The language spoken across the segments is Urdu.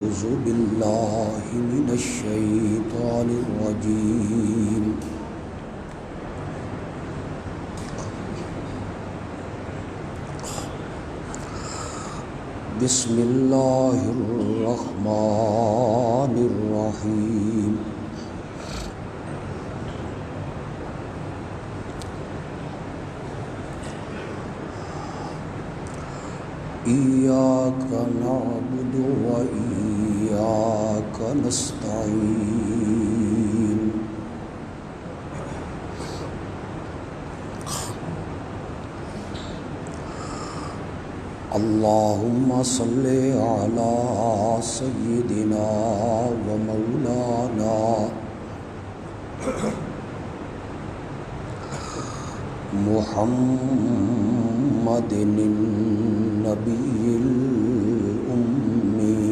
أعوذ بالله من الشيطان الرجيم بسم الله الرحمن الرحيم إياك نعبد وإياك نستعين اللهم صل على سيدنا ومولانا محمد النبي الأمي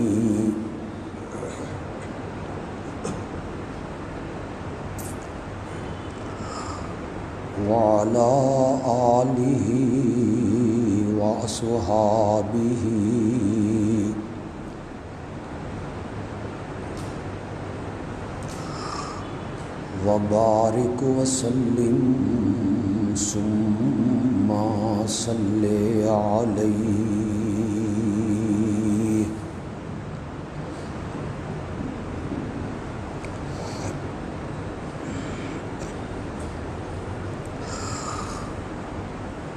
وعلى آله وأصحابه وبارك وسلم ثم صل عليه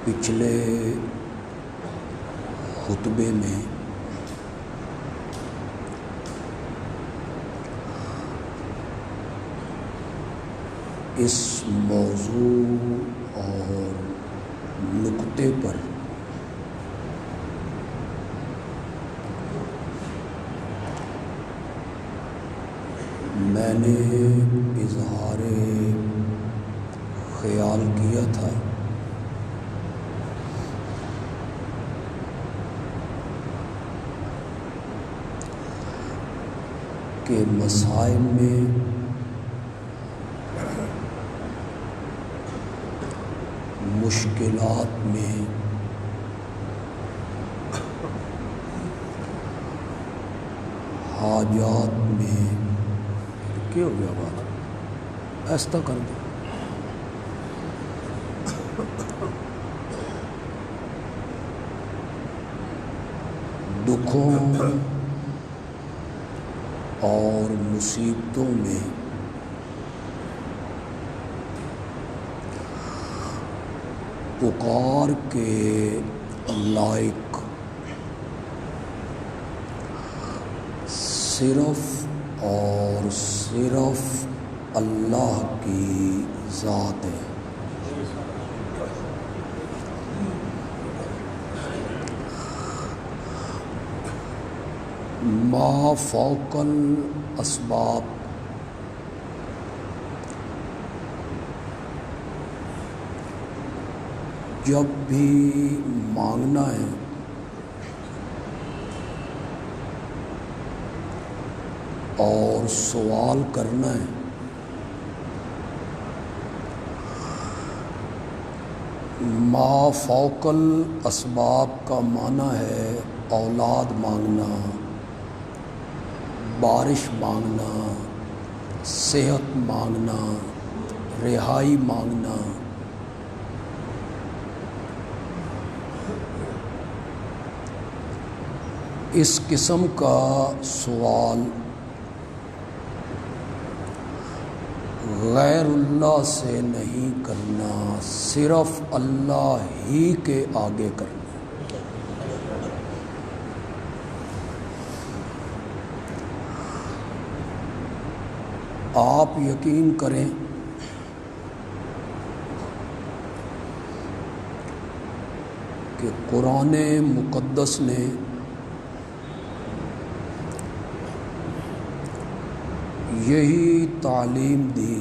پچھلے خطبے میں اس موضوع اور نقطے پر میں نے اظہار خیال کیا تھا کہ مسائل میں مشکلات میں حاجات میں کیا ہو گیا بات ایسا کر دو دکھوں اور مصیبتوں میں پکار کے لائق صرف اور صرف اللہ کی ذات ہے۔ ما فوق الاسباب جب بھی مانگنا ہے اور سوال کرنا ہے ما فوق الاسباب کا معنی ہے اولاد مانگنا، بارش مانگنا، صحت مانگنا، رہائی مانگنا۔ اس قسم کا سوال غیر اللہ سے نہیں کرنا، صرف اللہ ہی کے آگے کرنا۔ آپ یقین کریں کہ قرآن مقدس نے یہی تعلیم دی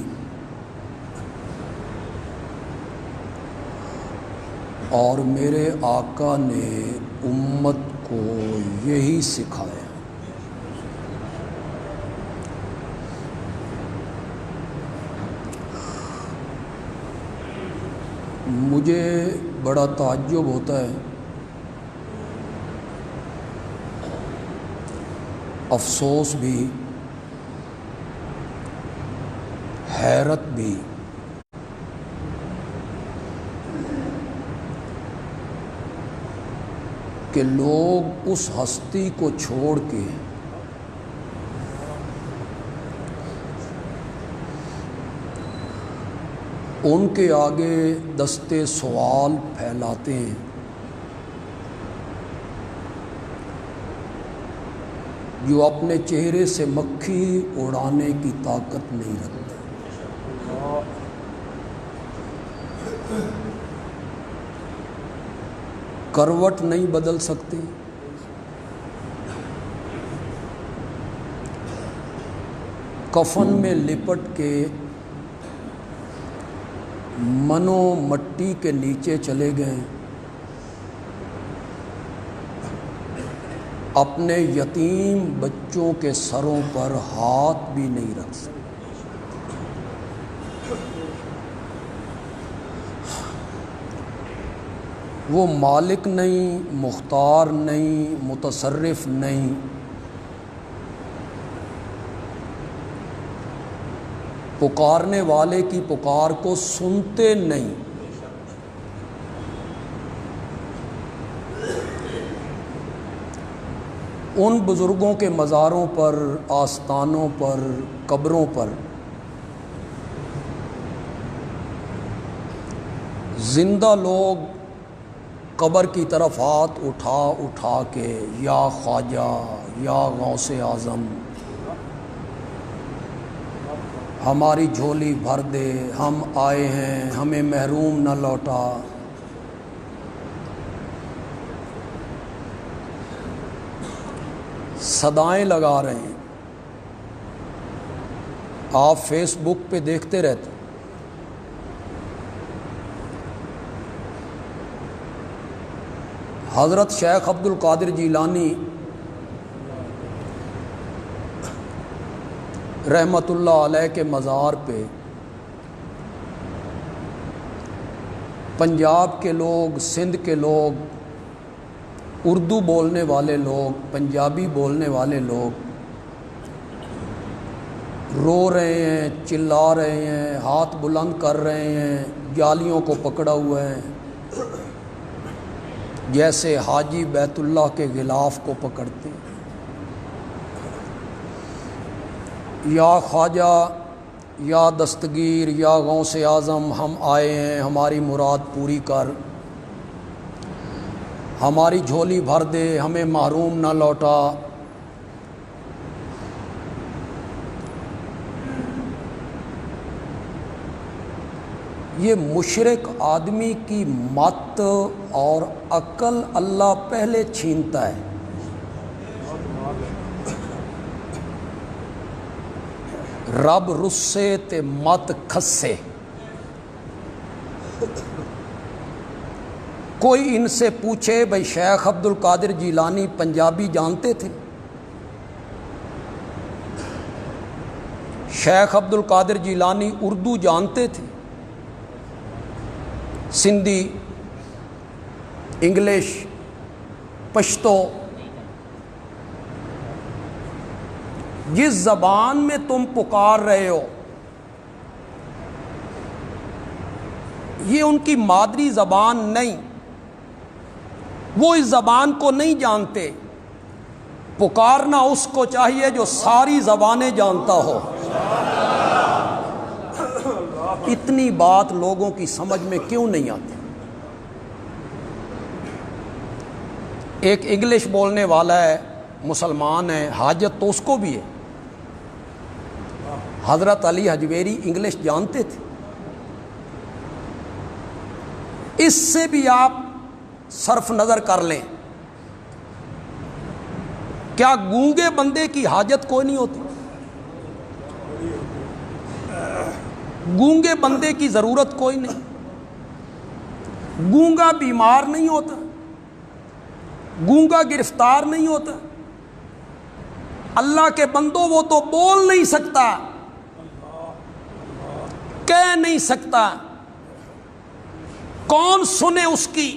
اور میرے آقا نے امت کو یہی سکھایا۔ مجھے بڑا تعجب ہوتا ہے افسوس بھی، حیرت بھی کہ لوگ اس ہستی کو چھوڑ کے ان کے آگے دستے سوال پھیلاتے ہیں، جو اپنے چہرے سے مکھی اڑانے کی طاقت نہیں رکھتے۔ کروٹ نہیں بدل سکتے، کفن میں لپٹ کے منو مٹی کے نیچے چلے گئے، اپنے یتیم بچوں کے سروں پر ہاتھ بھی نہیں رکھ سکتے۔ وہ مالک نہیں، مختار نہیں، متصرف نہیں، پکارنے والے کی پکار کو سنتے نہیں۔ ان بزرگوں کے مزاروں پر، آستانوں پر، قبروں پر زندہ لوگ قبر کی طرف ہاتھ اٹھا اٹھا کے یا خواجہ یا غوث اعظم ہماری جھولی بھر دے، ہم آئے ہیں، ہمیں محروم نہ لوٹا۔ صدائیں لگا رہے ہیں، آپ فیس بک پہ دیکھتے رہتے۔ حضرت شیخ عبد القادر جیلانی رحمت اللہ علیہ کے مزار پہ پنجاب کے لوگ، سندھ کے لوگ، اردو بولنے والے لوگ، پنجابی بولنے والے لوگ رو رہے ہیں، چلا رہے ہیں، ہاتھ بلند کر رہے ہیں، جالیوں کو پکڑا ہوا ہے، جیسے حاجی بیت اللہ کے غلاف کو پکڑتے ہیں۔ یا خواجہ، یا دستگیر، یا غوث اعظم، ہم آئے ہیں، ہماری مراد پوری کر، ہماری جھولی بھر دے، ہمیں محروم نہ لوٹا۔ یہ مشرک آدمی کی مت اور عقل اللہ پہلے چھینتا ہے۔ رب رسے تے مت کھسے۔ کوئی ان سے پوچھے بھائی شیخ عبد القادر جیلانی پنجابی جانتے تھے؟ شیخ عبد القادر جیلانی اردو جانتے تھے؟ سندھی، انگلش، پشتو، جس زبان میں تم پکار رہے ہو یہ ان کی مادری زبان نہیں، وہ اس زبان کو نہیں جانتے۔ پکارنا اس کو چاہیے جو ساری زبانیں جانتا ہو۔ اتنی بات لوگوں کی سمجھ میں کیوں نہیں آتی؟ ایک انگلش بولنے والا ہے، مسلمان ہے، حاجت تو اس کو بھی ہے۔ حضرت علی حجویری انگلش جانتے تھے؟ اس سے بھی آپ صرف نظر کر لیں، کیا گونگے بندے کی حاجت کوئی نہیں ہوتی؟ گونگے بندے کی ضرورت کوئی نہیں، گونگا بیمار نہیں ہوتا، گونگا گرفتار نہیں ہوتا۔ اللہ کے بندوں وہ تو بول نہیں سکتا، کہہ نہیں سکتا، کون سنے اس کی؟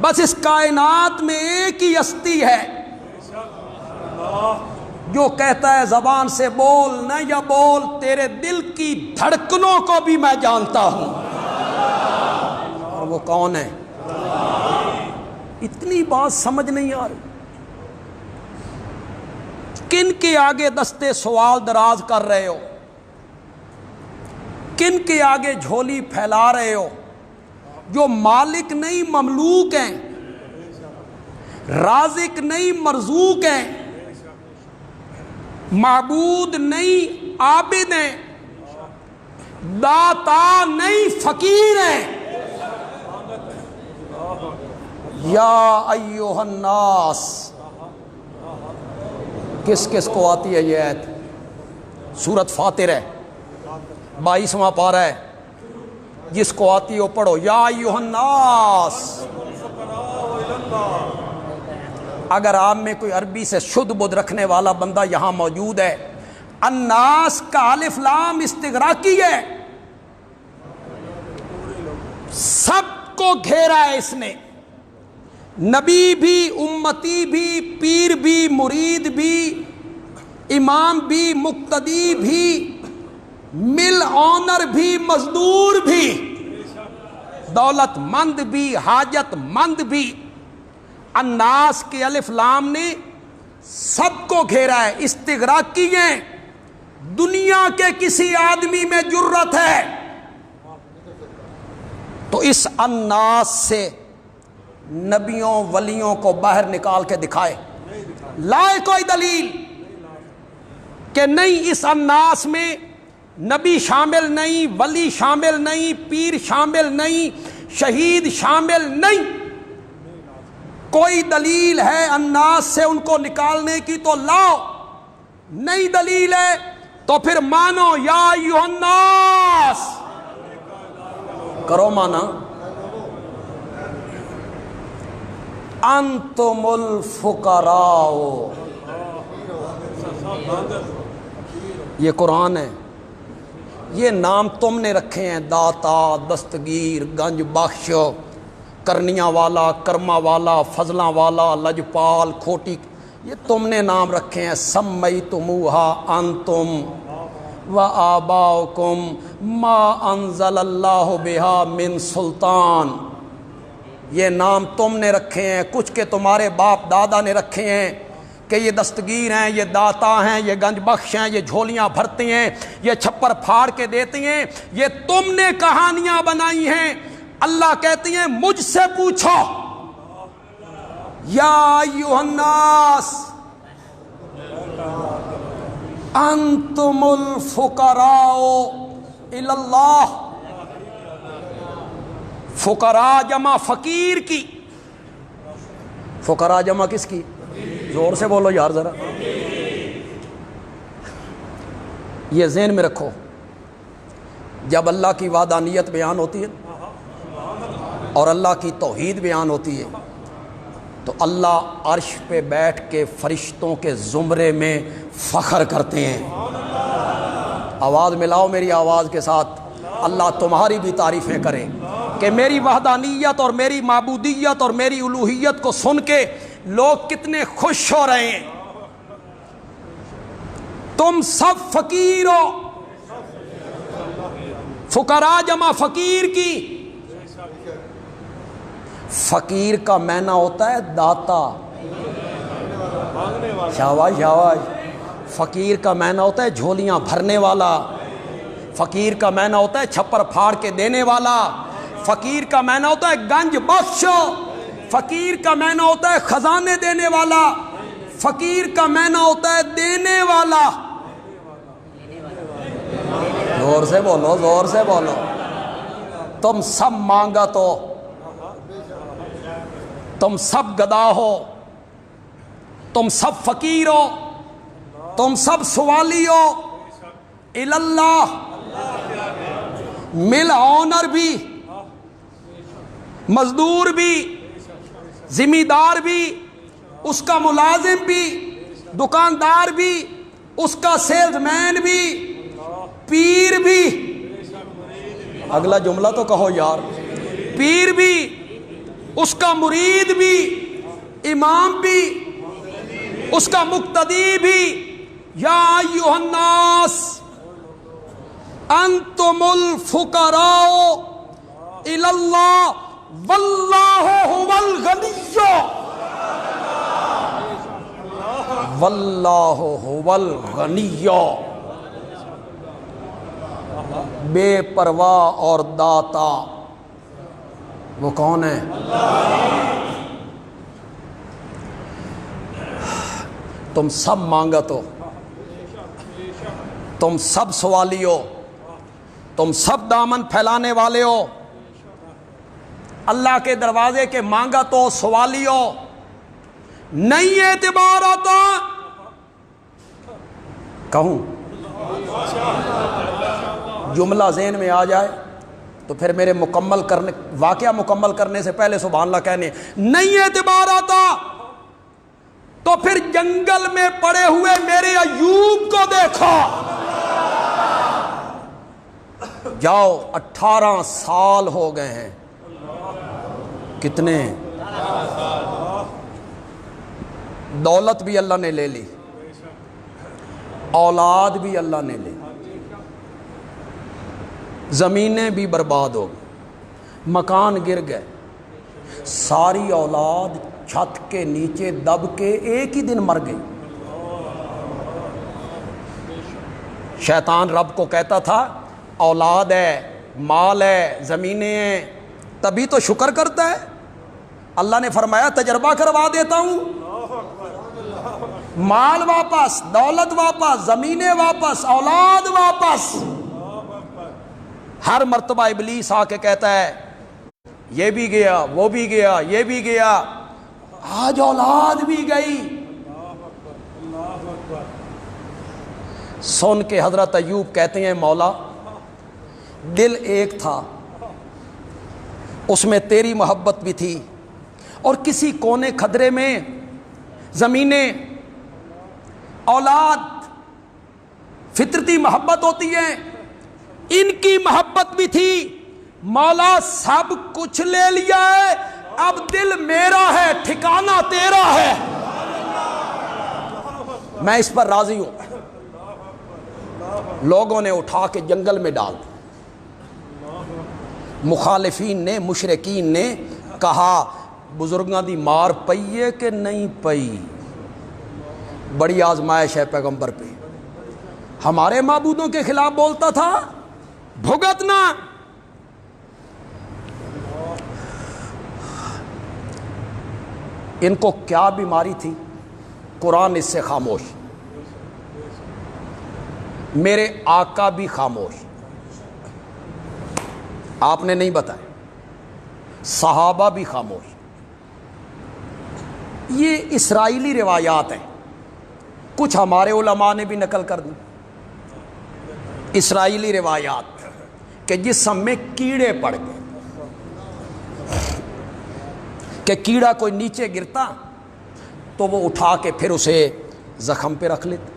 بس اس کائنات میں ایک ہی ہستی ہے جو کہتا ہے زبان سے بول نہ یا بول، تیرے دل کی دھڑکنوں کو بھی میں جانتا ہوں۔ اور وہ کون ہے؟ اتنی بات سمجھ نہیں آ رہی؟ کن کے آگے دستے سوال دراز کر رہے ہو؟ کن کے آگے جھولی پھیلا رہے ہو؟ جو مالک نہیں مملوک ہیں، رازق نہیں مرزوق ہیں، معبود نہیں عابد ہیں، داتا نہیں فقیر ہیں۔ یا ایھا الناس، کس کس کو آتی ہے یہ آیت؟ سورۃ فاطر ہے، 22واں پارہ ہے، جس کو آتی ہو پڑھو، یا ایھا الناس۔ اگر آپ میں کوئی عربی سے شدھ بدھ رکھنے والا بندہ یہاں موجود ہے، الناس کا الف لام استغراقی ہے، سب کو گھیرا ہے اس نے، نبی بھی، امتی بھی، پیر بھی، مرید بھی، امام بھی، مقتدی بھی، مل آنر بھی، مزدور بھی، دولت مند بھی، حاجت مند بھی۔ الناس کے الف لام نے سب کو گھیرا ہے، استغراقی ہیں۔ دنیا کے کسی آدمی میں جرت ہے تو اس الناس سے نبیوں ولیوں کو باہر نکال کے دکھائے، لائے کوئی دلیل کہ نہیں اس الناس میں نبی شامل نہیں، ولی شامل نہیں، پیر شامل نہیں، شہید شامل نہیں۔ کوئی دلیل ہے الناس سے ان کو نکالنے کی تو لاؤ، نہیں دلیل ہے تو پھر مانو یا ایھا الناس، کرو مانا۔ انتم الفقراء، یہ قرآن ہے، یہ نام تم نے رکھے ہیں، داتا، دستگیر، گنج بخش، کرنیاں والا، کرما والا، فضلاں والا، لجپال، کھوٹی، یہ تم نے نام رکھے ہیں۔ سمیتموہا انتم و آباؤکم ما انزل اللہ بہا من سلطان، یہ نام تم نے رکھے ہیں، کچھ کے تمہارے باپ دادا نے رکھے ہیں کہ یہ دستگیر ہیں، یہ داتا ہیں، یہ گنج بخش ہیں، یہ جھولیاں بھرتے ہیں، یہ چھپر پھاڑ کے دیتے ہیں، یہ تم نے کہانیاں بنائی ہیں۔ اللہ کہتی ہیں مجھ سے پوچھو، یا ایھا الناس انتم الفقراء الی اللہ۔ فقراء جمع فقیر کی، فقراء جمع کس کی؟ زور سے بولو یار ذرا، یہ ذہن میں رکھو، جب اللہ کی وحدانیت بیان ہوتی ہے اور اللہ کی توحید بیان ہوتی ہے تو اللہ عرش پہ بیٹھ کے فرشتوں کے زمرے میں فخر کرتے ہیں۔ آواز ملاؤ میری آواز کے ساتھ، اللہ تمہاری بھی تعریفیں کرے کہ میری وحدانیت اور میری معبودیت اور میری الوہیت کو سن کے لوگ کتنے خوش ہو رہے ہیں۔ تم سب فقیر ہو، فقراء جمع فقیر کی، فقیر کا معنی ہوتا ہے داتا، شاباش شاباش۔ فقیر کا معنی ہوتا ہے جھولیاں بھرنے والا، فقیر کا معنی ہوتا ہے چھپر پھاڑ کے دینے والا، فقیر کا معنی ہوتا ہے گنج بخش، فقیر کا معنی ہوتا ہے خزانے دینے والا، فقیر کا معنی ہوتا ہے دینے والا۔ زور سے بولو، زور سے بولو۔ تم سب مانگا تو، تم سب گدا ہو، تم سب فقیر ہو، تم سب سوالی ہو۔ اللہ مل آنر بھی، مزدور بھی، ذمہ دار بھی، اس کا ملازم بھی، دکاندار بھی، اس کا سیلز مین بھی، پیر بھی، اگلا جملہ تو کہو یار، پیر بھی، اس کا مرید بھی، امام بھی، اس کا مقتدی بھی یا ایھا الناس انتم الفقراء الی اللہ واللہ هو الغنی واللہ هو الغنی. بے پرواہ اور داتا وہ کون ہے؟ تم سب مانگت ہو، تم سب سوالی ہو، تم سب دامن پھیلانے والے ہو، اللہ کے دروازے کے مانگت ہو، سوالی ہو، نہیں اعتبار آتا کہوں جملہ ذہن میں آ جائے تو پھر میرے واقعہ مکمل کرنے سے پہلے سبحان اللہ کہنے، نہیں اعتبار آتا تو پھر جنگل میں پڑے ہوئے میرے ایوب کو دیکھا. جاؤ 18 سال ہو گئے ہیں. کتنے؟ دولت بھی اللہ نے لے لی، اولاد بھی اللہ نے لے لی، زمینیں بھی برباد ہو گئی، مکان گر گئے، ساری اولاد چھت کے نیچے دب کے ایک ہی دن مر گئی. شیطان رب کو کہتا تھا اولاد ہے، مال ہے، زمینیں ہیں، تبھی تو شکر کرتا ہے. اللہ نے فرمایا تجربہ کروا دیتا ہوں، مال واپس، دولت واپس، زمینیں واپس، اولاد واپس. ہر مرتبہ ابلیس آ کے کہتا ہے یہ بھی گیا، وہ بھی گیا، یہ بھی گیا، آج اولاد بھی گئی. سن کے حضرت ایوب کہتے ہیں مولا دل ایک تھا، اس میں تیری محبت بھی تھی، اور کسی کونے کھدرے میں زمینیں، اولاد، فطرتی محبت ہوتی ہے، ان کی محبت بھی تھی. مولا سب کچھ لے لیا ہے، اب دل میرا ہے، ٹھکانہ تیرا ہے، میں اس پر راضی ہوں. لوگوں نے اٹھا کے جنگل میں ڈال دیا. مخالفین نے، مشرکین نے کہا بزرگاں دی مار پئی ہے کہ نہیں پئی؟ بڑی آزمائش ہے پیغمبر پہ. ہمارے معبودوں کے خلاف بولتا تھا، بھگتنا. ان کو کیا بیماری تھی؟ قرآن اس سے خاموش، میرے آقا بھی خاموش. آپ نے نہیں بتایا، صحابہ بھی خاموش. یہ اسرائیلی روایات ہیں، کچھ ہمارے علماء نے بھی نقل کر دی. اسرائیلی روایات کہ جسم میں کیڑے پڑ گئے، کہ کیڑا کوئی نیچے گرتا تو وہ اٹھا کے پھر اسے زخم پہ رکھ لیتے.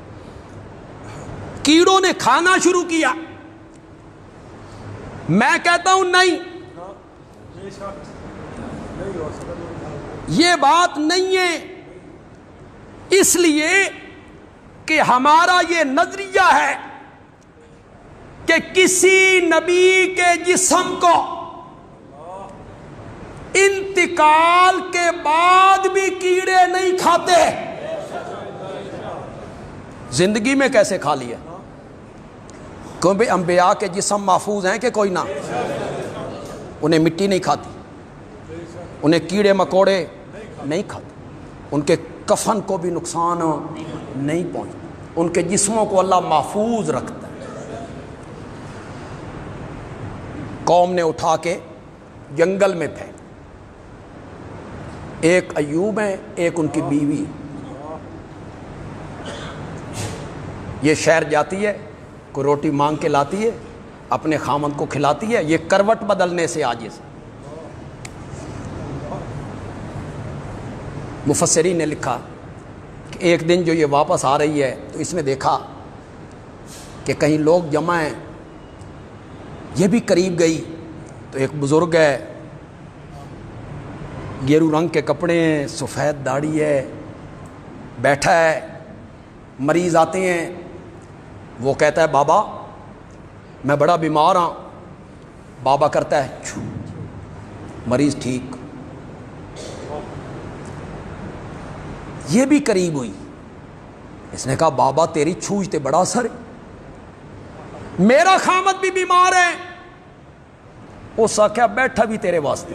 کیڑوں نے کھانا شروع کیا. میں کہتا ہوں نہیں، یہ بات نہیں ہے، اس لیے کہ ہمارا یہ نظریہ ہے کہ کسی نبی کے جسم کو انتقال کے بعد بھی کیڑے نہیں کھاتے. زندگی میں کیسے کھا لیا؟ کیونکہ انبیاء کے جسم محفوظ ہیں کہ کوئی نہ، انہیں مٹی نہیں کھاتی، انہیں کیڑے مکوڑے نہیں کھاتے، ان کے کفن کو بھی نقصان نہیں پہنچتا، ان کے جسموں کو اللہ محفوظ رکھتا ہے. قوم نے اٹھا کے جنگل میں پھینک. ایک ایوب ہے، ایک ان کی بیوی. یہ شہر جاتی ہے، کوئی روٹی مانگ کے لاتی ہے، اپنے خامند کو کھلاتی ہے. یہ کروٹ بدلنے سے عاجز. مفسرین نے لکھا کہ ایک دن جو یہ واپس آ رہی ہے تو اس نے دیکھا کہ کہیں لوگ جمع ہیں. یہ بھی قریب گئی تو ایک بزرگ ہے، گیرو رنگ کے کپڑے ہیں، سفید داڑھی ہے، بیٹھا ہے، مریض آتے ہیں، وہ کہتا ہے بابا میں بڑا بیمار ہوں، بابا کرتا ہے چھو، مریض ٹھیک۔ یہ بھی قریب ہوئی، اس نے کہا بابا تیری چھوج تے بڑا اثر ہے، میرا خامد بھی بیمار ہے، اس آخیا بیٹھا بھی تیرے واسطے۔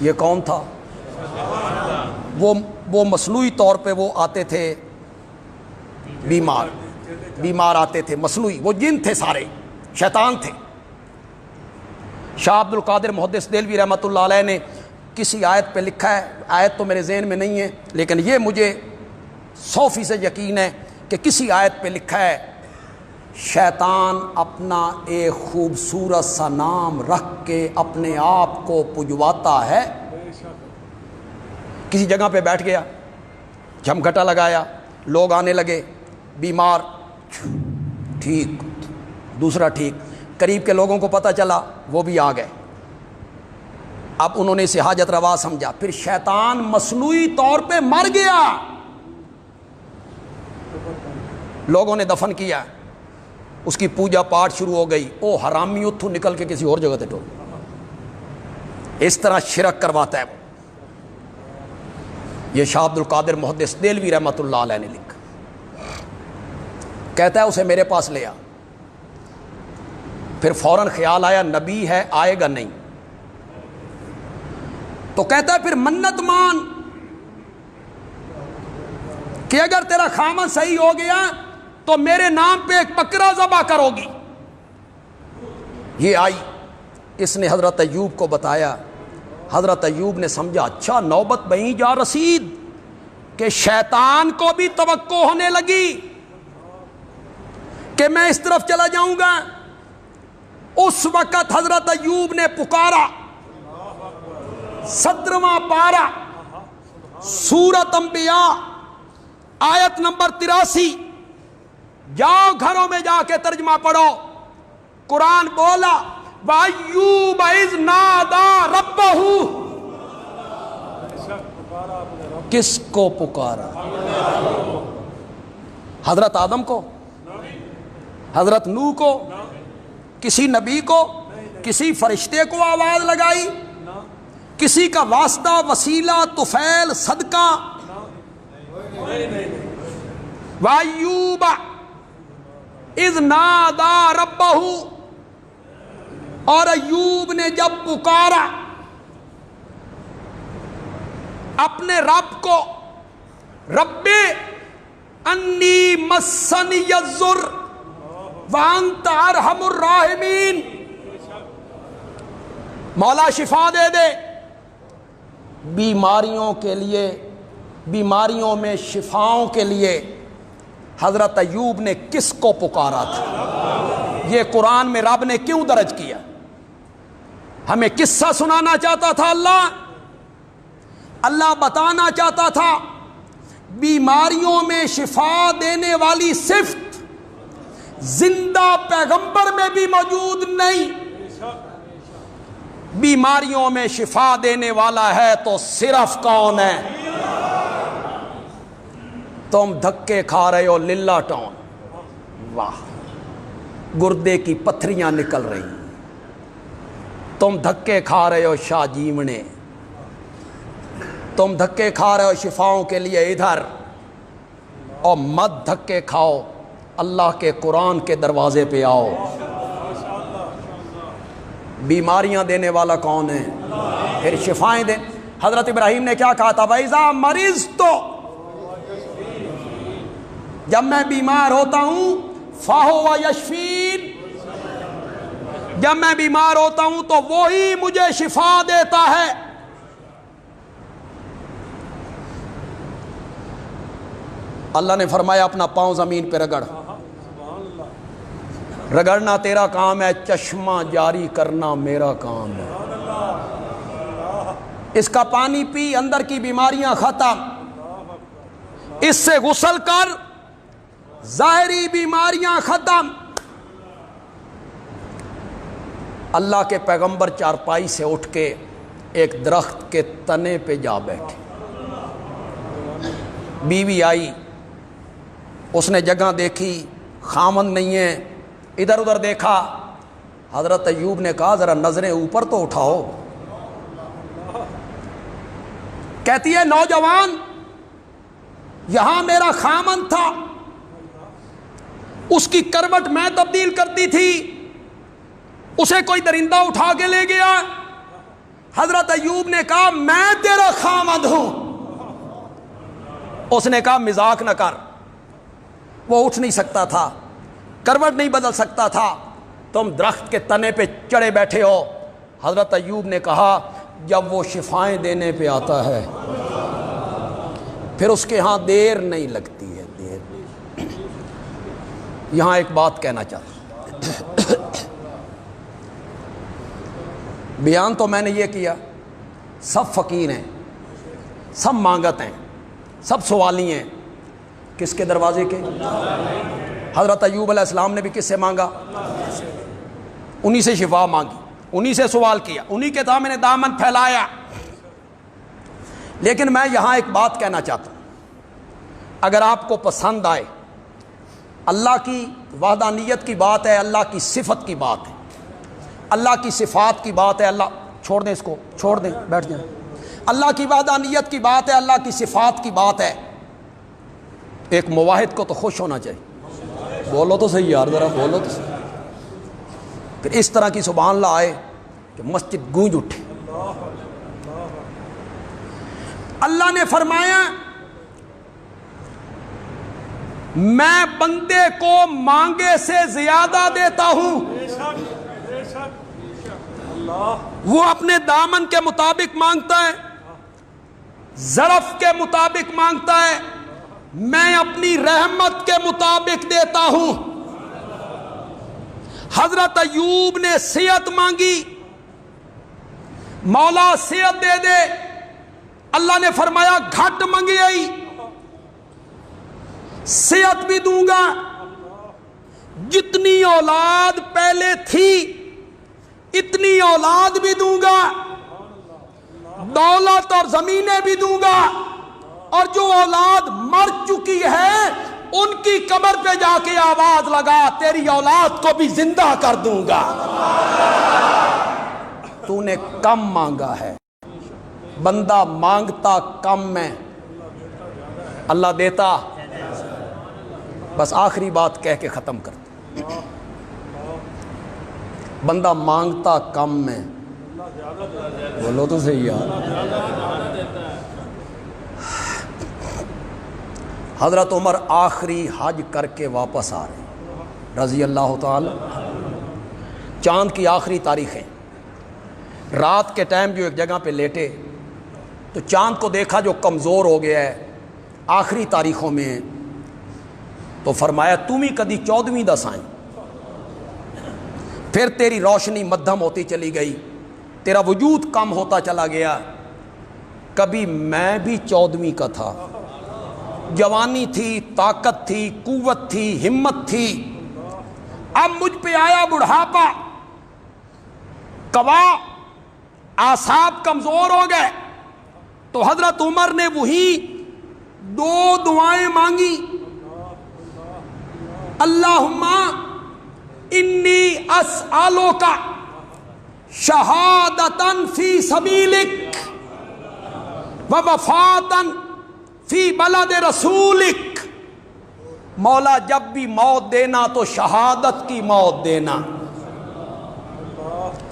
یہ کون تھا؟ وہ مصنوعی طور پہ وہ آتے تھے بیمار آتے تھے مصنوعی، وہ جن تھے، سارے شیطان تھے۔ شاہ عبد القادر محدث دہلوی رحمۃ اللہ علیہ نے کسی آیت پہ لکھا ہے، آیت تو میرے ذہن میں نہیں ہے لیکن یہ مجھے 100% یقین ہے کہ کسی آیت پہ لکھا ہے شیطان اپنا ایک خوبصورت سا نام رکھ کے اپنے آپ کو پجواتا ہے۔ کسی جگہ پہ بیٹھ گیا، جھمگھٹا لگایا، لوگ آنے لگے، بیمار ٹھیک، دوسرا ٹھیک، قریب کے لوگوں کو پتہ چلا، وہ بھی آ گئے، اب انہوں نے اسے حاجت روا سمجھا، پھر شیطان مصنوعی طور پہ مر گیا، لوگوں نے دفن کیا، اس کی پوجا پاٹ شروع ہو گئی، او حرامی اتھو نکل کے کسی اور جگہ تے ٹول، اس طرح شرک کرواتا ہے۔ یہ شاہ عبد القادر محدث دہلوی رحمۃ اللہ علیہ نے لکھا، کہتا ہے اسے میرے پاس لے آ، پھر فوراً خیال آیا نبی ہے آئے گا نہیں، تو کہتا ہے پھر منت مان کہ اگر تیرا خامن صحیح ہو گیا تو میرے نام پہ ایک بکرا ذبح کرو گی۔ یہ آئی، اس نے حضرت ایوب کو بتایا، حضرت ایوب نے سمجھا اچھا نوبت بہیں جا رسید، کہ شیطان کو بھی توقع ہونے لگی کہ میں اس طرف چلا جاؤں گا۔ اس وقت حضرت ایوب نے پکارا، 17واں پارہ سورۃ انبیاء آیت نمبر 83، جاؤ گھروں میں جا کے ترجمہ پڑھو، قرآن بولا وَأَيُّوبَ إِذْ نَادَى رَبَّهُ، کس کو پکارا؟ حضرت آدم کو، حضرت نوح کو، کسی نبی کو، کسی فرشتے کو آواز لگائی، کسی کا واسطہ، وسیلہ، طفیل، صدقہ؟ وَأَيُّوبَ اذ نادى ربه، اور ایوب نے جب پکارا اپنے رب کو، رب انی مسنی الضر وانت ارحم الراحمین، مولا شفا دے دے۔ بیماریوں کے لیے، بیماریوں میں شفاؤں کے لیے حضرت ایوب نے کس کو پکارا تھا؟ یہ قرآن میں رب نے کیوں درج کیا؟ ہمیں قصہ سنانا چاہتا تھا اللہ بتانا چاہتا تھا بیماریوں میں شفا دینے والی صفت زندہ پیغمبر میں بھی موجود نہیں۔ بیماریوں میں شفا دینے والا ہے تو صرف کون ہے؟ تم دھکے کھا رہے ہو للہ ٹون، واہ، گردے کی پتھریاں نکل رہی، تم دھکے کھا رہے ہو شاہ جیونے، تم دھکے کھا رہے ہو شفاؤں کے لیے ادھر، اور مت دھکے کھاؤ، اللہ کے قرآن کے دروازے پہ آؤ۔ بیماریاں دینے والا کون ہے؟ پھر شفائیں دے۔ حضرت ابراہیم نے کیا کہا تھا؟ وَإِذَا مَرِضْتُ، جب میں بیمار ہوتا ہوں، فَهُوَ يَشْفِينِ، جب میں بیمار ہوتا ہوں تو وہی مجھے شفا دیتا ہے۔ اللہ نے فرمایا اپنا پاؤں زمین پہ رگڑ، رگڑنا تیرا کام ہے، چشمہ جاری کرنا میرا کام ہے۔ اس کا پانی پی، اندر کی بیماریاں ختم، اس سے غسل کر، ظاہری بیماریاں ختم۔ اللہ کے پیغمبر چارپائی سے اٹھ کے ایک درخت کے تنے پہ جا بیٹھے، بیوی آئی, اس نے جگہ دیکھی, خامند نہیں ہے, ادھر ادھر دیکھا. حضرت ایوب نے کہا ذرا نظریں اوپر تو اٹھاؤ. کہتی ہے نوجوان, یہاں میرا خامند تھا, اس کی کروٹ میں تبدیل کرتی تھی, اسے کوئی درندہ اٹھا کے لے گیا. حضرت ایوب نے کہا میں تیرا خامند ہوں. اس نے کہا مذاق نہ کر, وہ اٹھ نہیں سکتا تھا, کروٹ نہیں بدل سکتا تھا, تم درخت کے تنے پہ چڑھے بیٹھے ہو. حضرت ایوب نے کہا جب وہ شفائیں دینے پہ آتا ہے پھر اس کے ہاں دیر نہیں لگتی ہے. دیر. یہاں ایک بات کہنا چاہتا ہوں. بیان تو میں نے یہ کیا, سب فقیر ہیں, سب مانگت ہیں, سب سوالی ہیں. کس کے دروازے کے؟ حضرت ایوب علیہ السلام نے بھی کس سے مانگا؟ انہی سے شفا مانگی, انہی سے سوال کیا, انہی کے سامنے دامن پھیلایا. لیکن میں یہاں ایک بات کہنا چاہتا ہوں, اگر آپ کو پسند آئے, اللہ کی وحدانیت کی بات ہے, اللہ کی صفت کی بات ہے, اللہ کی صفات کی بات ہے. اللہ چھوڑ دیں, اس کو چھوڑ دیں, بیٹھ جائیں. اللہ کی وحدانیت کی بات ہے, اللہ کی صفات کی بات ہے. ایک موحد کو تو خوش ہونا چاہیے. بولو تو صحیح یار, ذرا بولو تو صحیح. پھر اس طرح کی سبحان اللہ آئے کہ مسجد گونج اٹھے. اللہ نے فرمایا میں بندے کو مانگے سے زیادہ دیتا ہوں. وہ اپنے دامن کے مطابق مانگتا ہے, ظرف کے مطابق مانگتا ہے, میں اپنی رحمت کے مطابق دیتا ہوں. حضرت ایوب نے صحت مانگی, مولا صحت دے دے. اللہ نے فرمایا گھٹ مانگی آئی, صحت بھی دوں گا, جتنی اولاد پہلے تھی اتنی اولاد بھی دوں گا, دولت اور زمینیں بھی دوں گا, اور جو اولاد مر چکی ہے ان کی قبر پہ جا کے آواز لگا تیری اولاد کو بھی زندہ کر دوں گا. تو نے کم مانگا ہے. بندہ مانگتا کم ہے, اللہ دیتا. بس آخری بات کہہ کے ختم کرتا, بندہ مانگتا کم ہے. بولو تو صحیح یار. حضرت عمر آخری حج کر کے واپس آ رہے رضی اللہ تعالی. چاند کی آخری تاریخیں, رات کے ٹائم جو ایک جگہ پہ لیٹے تو چاند کو دیکھا جو کمزور ہو گیا ہے, آخری تاریخوں میں. تو فرمایا تم ہی کدی 14ویں دس آئیں, پھر تیری روشنی مدھم ہوتی چلی گئی, تیرا وجود کم ہوتا چلا گیا. کبھی میں بھی 14ویں کا تھا, جوانی تھی, طاقت تھی, قوت تھی, ہمت تھی. اب مجھ پہ آیا بڑھاپا, قوا اعصاب کمزور ہو گئے. تو حضرت عمر نے وہی 2 دعائیں مانگی, اللہم انی اسألوک شہادتاً فی سبیلک ووفاتاً فی بلد رسولک. مولا جب بھی موت دینا تو شہادت کی موت دینا.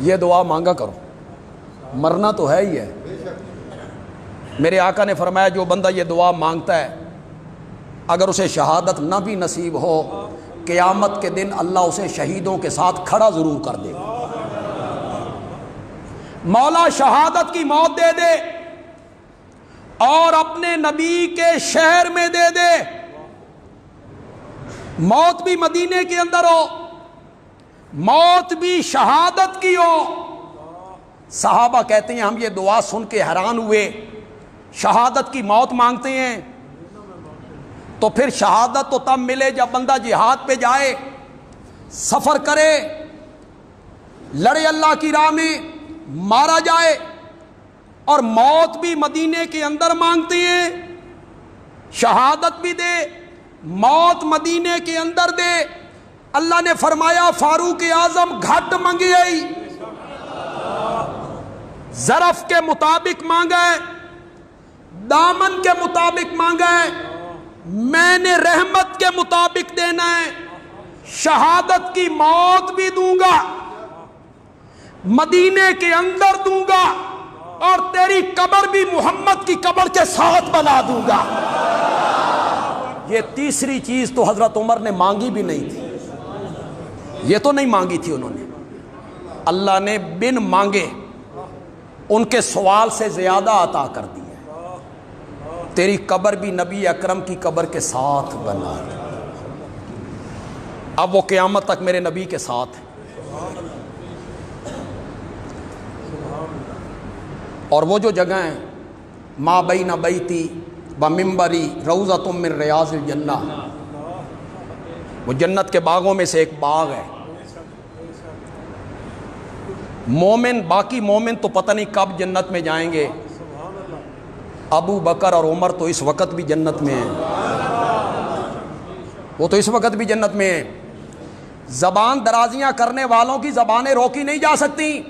یہ دعا مانگا کرو, مرنا تو ہے ہی ہے. میرے آقا نے فرمایا جو بندہ یہ دعا مانگتا ہے اگر اسے شہادت نہ بھی نصیب ہو, قیامت کے دن اللہ اسے شہیدوں کے ساتھ کھڑا ضرور کر دے گا. مولا شہادت کی موت دے دے اور اپنے نبی کے شہر میں دے دے. موت بھی مدینے کے اندر ہو, موت بھی شہادت کی ہو. صحابہ کہتے ہیں ہم یہ دعا سن کے حیران ہوئے, شہادت کی موت مانگتے ہیں تو پھر شہادت تو تب ملے جب بندہ جہاد پہ جائے, سفر کرے, لڑے اللہ کی راہ میں, مارا جائے. اور موت بھی مدینے کے اندر مانگتے ہیں شہادت بھی دے، موت مدینے کے اندر دے۔ اللہ نے فرمایا فاروق اعظم گھٹ منگی آئی، ظرف کے مطابق مانگا ہے، دامن کے مطابق مانگا ہے، میں نے رحمت کے مطابق دینا ہے۔ شہادت کی موت بھی دوں گا، مدینے کے اندر دوں گا، اور تیری قبر بھی محمد کی قبر کے ساتھ بنا دوں گا۔ یہ تیسری چیز تو حضرت عمر نے مانگی بھی نہیں تھی، یہ تو نہیں مانگی تھی انہوں نے، اللہ نے بن مانگے ان کے سوال سے زیادہ عطا کر دی ہے، تیری قبر بھی نبی اکرم کی قبر کے ساتھ بنا دی۔ اب وہ قیامت تک میرے نبی کے ساتھ ہے، اور وہ جو جگہ ہیں ما بین بیتی و منبری روضۃ من ریاض الجنہ، وہ جنت کے باغوں میں سے ایک باغ ہے۔ مومن، باقی مومن تو پتہ نہیں کب جنت میں جائیں گے، ابو بکر اور عمر تو اس وقت بھی جنت میں ہیں، وہ تو اس وقت بھی جنت میں ہیں۔ زبان درازیاں کرنے والوں کی زبانیں روکی نہیں جا سکتی،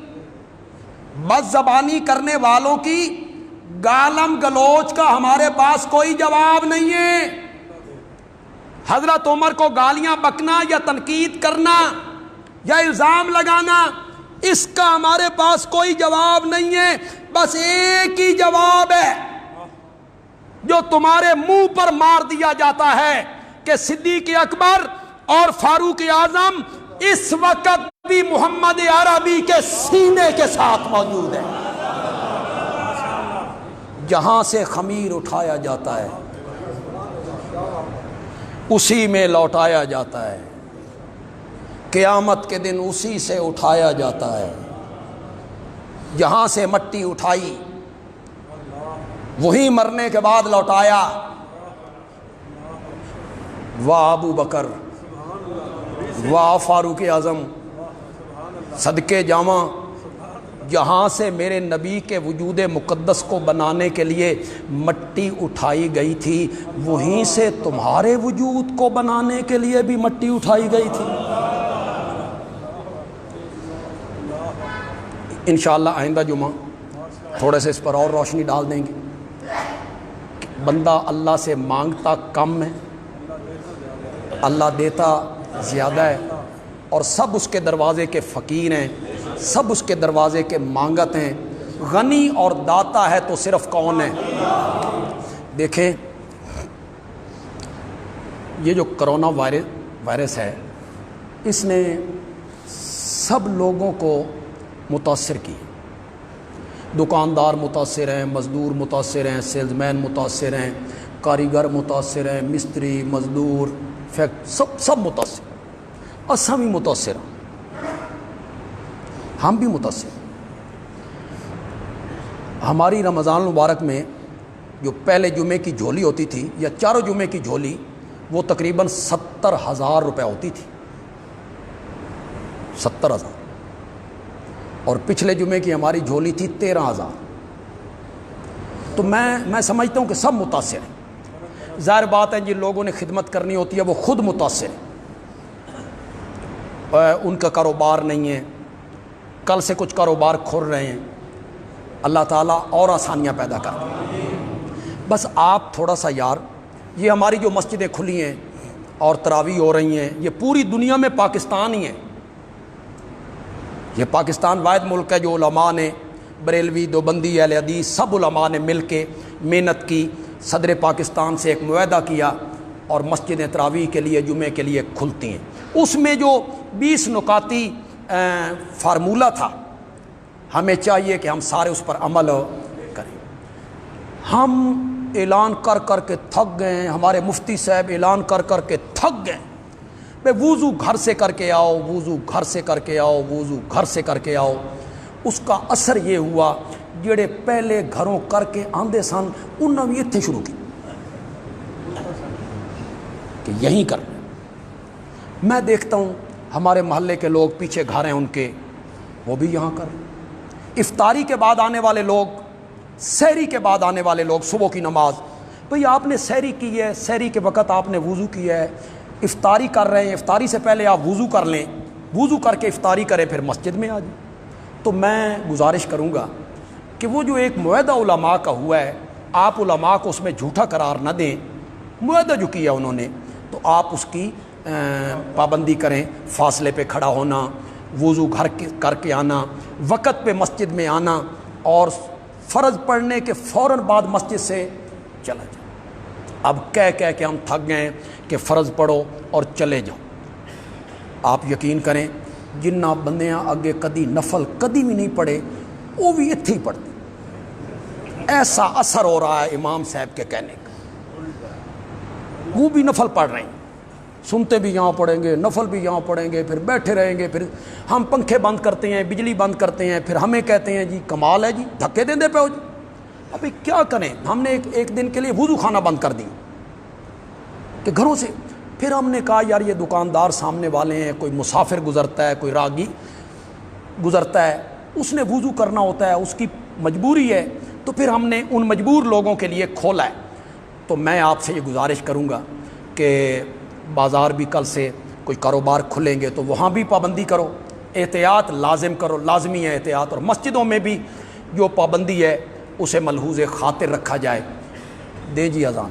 بس زبانی کرنے والوں کی گالم گلوچ کا ہمارے پاس کوئی جواب نہیں ہے۔ حضرت عمر کو گالیاں بکنا یا تنقید کرنا یا الزام لگانا، اس کا ہمارے پاس کوئی جواب نہیں ہے، بس ایک ہی جواب ہے جو تمہارے منہ پر مار دیا جاتا ہے کہ صدیق اکبر اور فاروق اعظم اس وقت بھی محمد عربی کے سینے کے ساتھ موجود ہے۔ جہاں سے خمیر اٹھایا جاتا ہے اسی میں لوٹایا جاتا ہے، قیامت کے دن اسی سے اٹھایا جاتا ہے۔ جہاں سے مٹی اٹھائی وہی مرنے کے بعد لوٹایا۔ واہ ابو بکر، واہ فاروق اعظم، صدقے جاواں، جہاں سے میرے نبی کے وجود مقدس کو بنانے کے لیے مٹی اٹھائی گئی تھی، وہیں سے تمہارے وجود کو بنانے کے لیے بھی مٹی اٹھائی گئی تھی۔ انشاءاللہ آئندہ جمعہ تھوڑے سے اس پر اور روشنی ڈال دیں گے۔ بندہ اللہ سے مانگتا کم ہے، اللہ دیتا زیادہ ہے، اور سب اس کے دروازے کے فقیر ہیں، سب اس کے دروازے کے مانگت ہیں۔ غنی اور داتا ہے تو صرف کون ہے؟ دیکھیں یہ جو کرونا وائرس ہے، اس نے سب لوگوں کو متاثر کی۔ دکاندار متاثر ہیں، مزدور متاثر ہیں، سیلز مین متاثر ہیں، کاریگر متاثر ہیں، مستری، مزدور، سب متاثر، اور ہم بھی متاثر ہیں، ہم بھی متاثر ہیں۔ ہماری رمضان المبارک میں جو پہلے جمعے کی جھولی ہوتی تھی یا چاروں جمعے کی جھولی، وہ تقریباً 70,000 روپے ہوتی تھی، 70,000، اور پچھلے جمعے کی ہماری جھولی تھی 13,000۔ تو میں سمجھتا ہوں کہ سب متاثر ہیں۔ ظاہر بات ہے جن لوگوں نے خدمت کرنی ہوتی ہے وہ خود متاثر ہیں، ان کا کاروبار نہیں ہے، کل سے کچھ کاروبار کھل رہے ہیں، اللہ تعالیٰ اور آسانیاں پیدا کر دیں۔ بس آپ تھوڑا سا یار، یہ ہماری جو مسجدیں کھلی ہیں اور تراویح ہو رہی ہیں، یہ پوری دنیا میں پاکستان ہی ہے، یہ پاکستان واحد ملک ہے جو علماء نے، بریلوی، دیوبندی، اہل حدیث، سب علماء نے مل کے محنت کی، صدر پاکستان سے ایک معاہدہ کیا، اور مسجدیں تراویح کے لیے، جمعے کے لیے کھلتی ہیں۔ اس میں جو 20 نکاتی فارمولہ تھا، ہمیں چاہیے کہ ہم سارے اس پر عمل کریں۔ ہم اعلان کر کر کے تھک گئے ہیں، ہمارے مفتی صاحب اعلان کر کر کے تھک گئے، بے وضو گھر سے کر کے آؤ، وضو گھر سے کر کے آؤ، وضو گھر سے کر کے آؤ۔ اس کا اثر یہ ہوا جڑے پہلے گھروں کر کے آندے سن انہوں نے اتنے شروع کی کہ یہیں کر۔ میں دیکھتا ہوں ہمارے محلے کے لوگ پیچھے گھر ہیں ان کے، وہ بھی یہاں کر۔ افطاری کے بعد آنے والے لوگ، سحری کے بعد آنے والے لوگ، صبح کی نماز بھئی آپ نے سحری کی ہے، سحری کے وقت آپ نے وضو کیا ہے، افطاری کر رہے ہیں، افطاری سے پہلے آپ وضو کر لیں، وضو کر کے افطاری کریں، پھر مسجد میں آ جائیں۔ تو میں گزارش کروں گا کہ وہ جو ایک معاہدہ علماء کا ہوا ہے، آپ علماء کو اس میں جھوٹا قرار نہ دیں، معاہدہ جو کیا انہوں نے تو آپ اس کی پابندی کریں، فاصلے پہ کھڑا ہونا، وضو گھر کر کے آنا، وقت پہ مسجد میں آنا، اور فرض پڑھنے کے فوراً بعد مسجد سے چلا جائے۔ اب کہہ کے ہم تھک گئے کہ فرض پڑھو اور چلے جاؤ۔ آپ یقین کریں جنہ بندیاں اگے کدی نفل کدی بھی نہیں پڑھے وہ بھی اتھی پڑھتے، ایسا اثر ہو رہا ہے امام صاحب کے کہنے کا، وہ بھی نفل پڑھ رہے ہیں، سنتے بھی یہاں پڑھیں گے، نفل بھی یہاں پڑھیں گے، پھر بیٹھے رہیں گے، پھر ہم پنکھے بند کرتے ہیں، بجلی بند کرتے ہیں، پھر ہمیں کہتے ہیں جی کمال ہے جی، دھکے دیں دے پہ ہو جی۔ ابھی کیا کریں، ہم نے ایک دن کے لیے وضو خانہ بند کر دی کہ گھروں سے، پھر ہم نے کہا یار یہ دکاندار سامنے والے ہیں، کوئی مسافر گزرتا ہے، کوئی راگی گزرتا ہے، اس نے وضو کرنا ہوتا ہے، اس کی مجبوری ہے، تو پھر ہم نے ان مجبور لوگوں کے لیے کھولا ہے۔ تو میں آپ سے یہ گزارش کروں گا کہ بازار بھی کل سے کوئی کاروبار کھلیں گے تو وہاں بھی پابندی کرو، احتیاط لازم کرو، لازمی ہے احتیاط، اور مسجدوں میں بھی جو پابندی ہے اسے ملحوظ خاطر رکھا جائے۔ دیں جی اذان۔